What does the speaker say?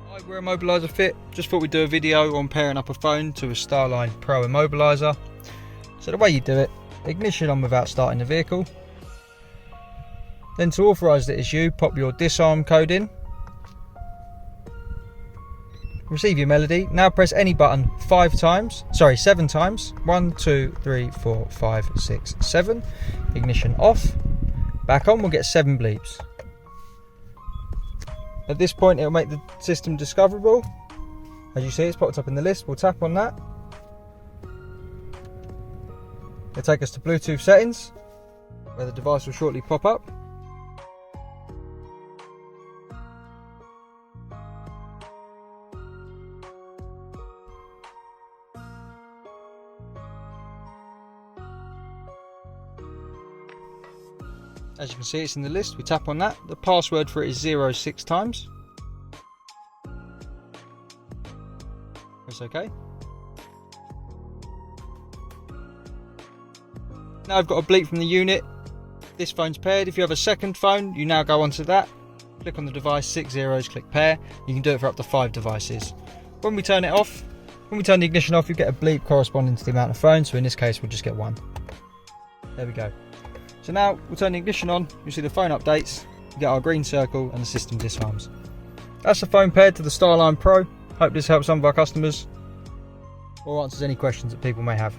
Hi, we're Immobiliser Fit. Just thought we'd do a video on pairing up a phone to a Starline Pro Immobiliser. So the way you do it, ignition on without starting the vehicle. Then to authorise that it's you, pop your disarm code in. Receive your melody. Now press any button 7 times. 1, 2, 3, 4, 5, 6, 7. Ignition off. Back on, we'll get 7 bleeps. At this point, it'll make the system discoverable. As you see, it's popped up in the list. We'll tap on that. It'll take us to Bluetooth settings, where the device will shortly pop up. As you can see, it's in the list. We tap on that. The password for it is 6 times. Press OK. Now I've got a bleep from the unit. This phone's paired. If you have a second phone, you now go onto that. Click on the device, 6 zeros, click pair. You can do it for up to 5 devices. When we turn it off, when we turn the ignition off, you get a bleep corresponding to the amount of phones. So in this case, we'll just get 1. There we go. So now we'll turn the ignition on, you'll see the phone updates, you get our green circle and the system disarms. That's the phone paired to the Starline Pro. Hope this helps some of our customers or answers any questions that people may have.